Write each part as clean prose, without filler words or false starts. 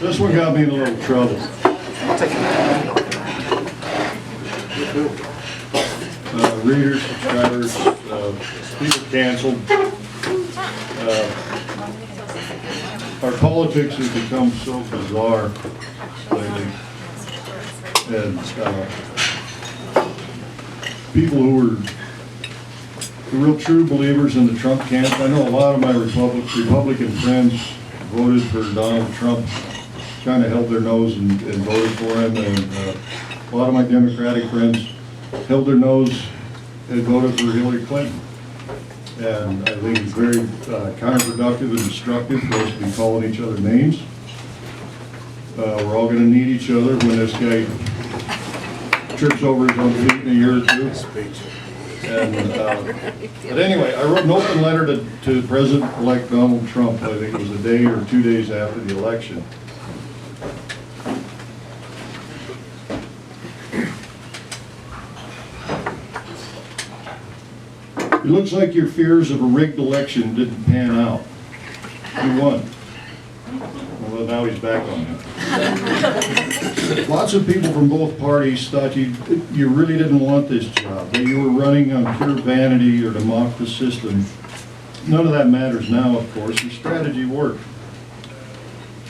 This one got me in a little trouble. Readers, subscribers, people canceled. Our politics has become so bizarre lately. And people who were the real true believers in the Trump camp, I know a lot of my Republican friends voted for Donald Trump, kind of held their nose and voted for him, and a lot of my Democratic friends held their nose and voted for Hillary Clinton. And I think it's very counterproductive and destructive for us to be calling each other names. We're all going to need each other when this guy trips over his own feet in a year or two. And, but anyway, I wrote an open letter to President-elect Donald Trump. I think it was a day or 2 days after the election. It looks like your fears of a rigged election didn't pan out. You won. Well, now he's back on it. Lots of people from both parties thought you really didn't want this job, that you were running on pure vanity or to mock the system. None of that matters now, of course. Your strategy worked.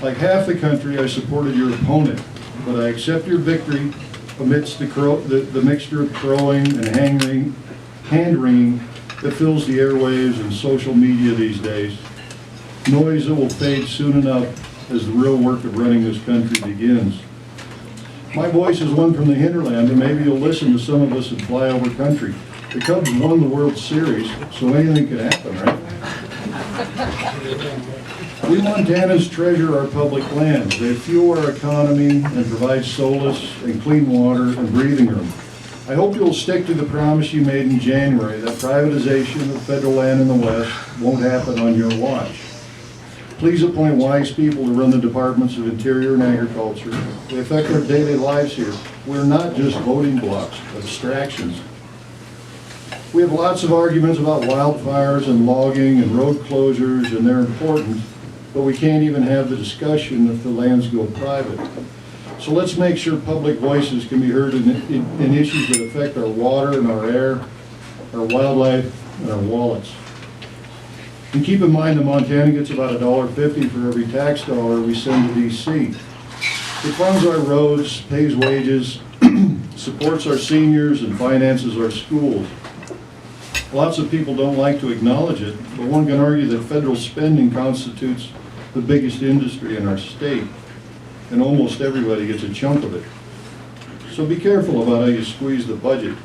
Like half the country, I supported your opponent, but I accept your victory amidst the mixture of crowing and hand-wringing that fills the airwaves and social media these days. Noise that will fade soon enough as the real work of running this country begins. My voice is one from the hinterland, and maybe you'll listen to some of us in flyover country. The Cubs won the World Series, so anything could happen, right? We Montanans treasure our public lands. They fuel our economy and provide solace and clean water and breathing room. I hope you'll stick to the promise you made in January that privatization of federal land in the West won't happen on your watch. Please appoint wise people to run the Departments of Interior and Agriculture. They affect our daily lives here. We're not just voting blocks, abstractions. We have lots of arguments about wildfires and logging and road closures, and they're important, but we can't even have the discussion if the lands go private. So let's make sure public voices can be heard in issues that affect our water and our air, our wildlife, and our wallets. And keep in mind that Montana gets about $1.50 for every tax dollar we send to D.C. It funds our roads, pays wages, supports our seniors, and finances our schools. Lots of people don't like to acknowledge it, but one can argue that federal spending constitutes the biggest industry in our state, and almost everybody gets a chunk of it. So be careful about how you squeeze the budget.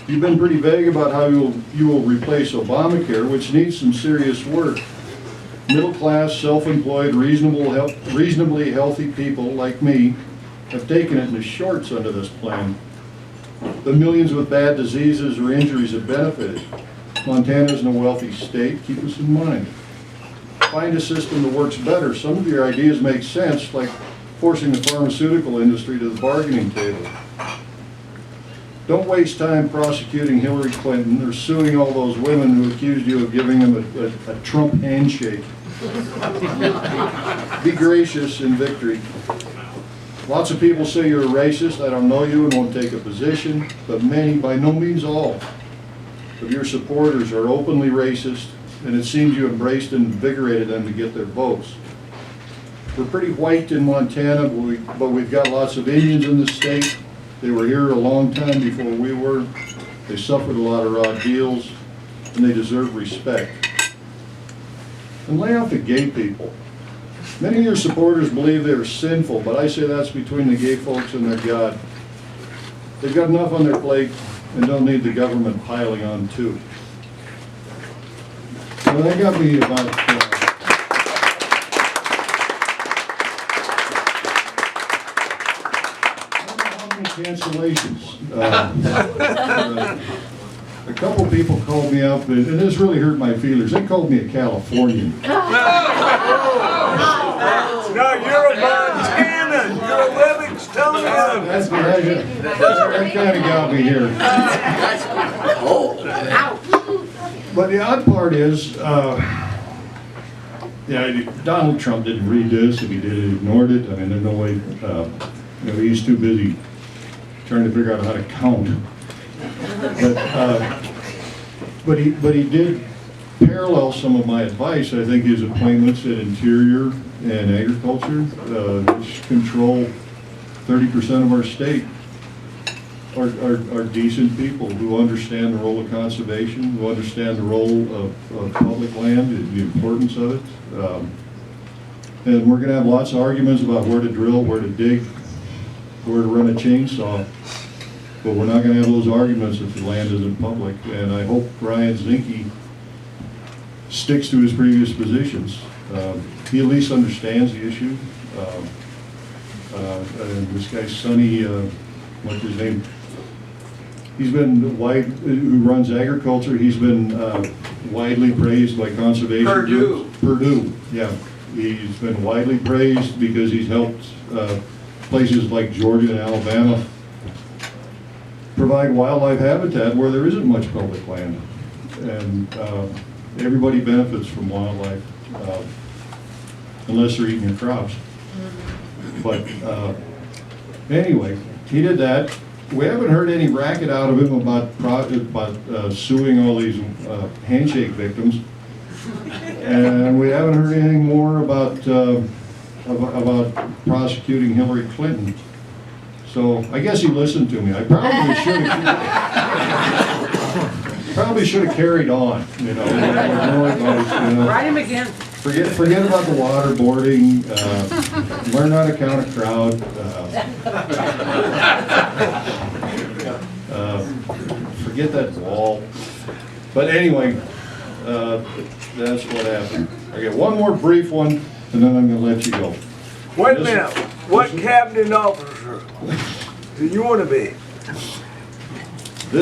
You've been pretty vague about how you will replace Obamacare, which needs some serious work. Middle-class, self-employed, reasonably healthy people like me have taken it in the shorts under this plan. The millions with bad diseases or injuries have benefited. Montana isn't a wealthy state. Keep this in mind. Find a system that works better. Some of your ideas make sense, like forcing the pharmaceutical industry to the bargaining table. Don't waste time prosecuting Hillary Clinton or suing all those women who accused you of giving them a Trump handshake. Be gracious in victory. Lots of people say you're a racist. I don't know you and won't take a position, but many, by no means all, of your supporters are openly racist, and it seems you embraced and invigorated them to get their votes. We're pretty white in Montana, but we've got lots of Indians in the state. They were here a long time before we were. They suffered a lot of raw deals, and they deserve respect. And lay off the gay people. Many of your supporters believe they are sinful, but I say that's between the gay folks and their God. They've got enough on their plate and don't need the government piling on too. So that got me about cancellations. A couple people called me up, and this really hurt my feelings. They called me a Californian. No, you're a Montanan. You're a Livingstonian. That kind of got me here. But the odd part is, yeah, Donald Trump didn't read this. If he did, he ignored it. I mean, there's no way, he's too busy trying to figure out how to count. But he did parallel some of my advice. I think his appointments in Interior and Agriculture, which control 30% of our state, are decent people who understand the role of conservation, who understand the role of public land, the importance of it. And we're going to have lots of arguments about where to drill, where to dig, where to run a chainsaw. But we're not going to have those arguments if the land isn't public. And I hope Ryan Zinke sticks to his previous positions. He at least understands the issue. And this guy, Sonny, what's his name? He's been who runs agriculture. He's been widely praised by conservation groups. Purdue, yeah. He's been widely praised because he's helped places like Georgia and Alabama provide wildlife habitat where there isn't much public land. And everybody benefits from wildlife, unless they're eating your crops. But anyway, he did that. We haven't heard any racket out of him about suing all these handshake victims, and we haven't heard anything more about prosecuting Hillary Clinton. So I guess he listened to me. I probably should have carried on. You know, no advice, you know. Write him again. Forget about the waterboarding. Learn how to count a crowd. Forget that wall. But anyway, that's what happened. Okay, one more brief one, and then I'm going to let you go. Wait a minute. What cabinet officer do you want to be?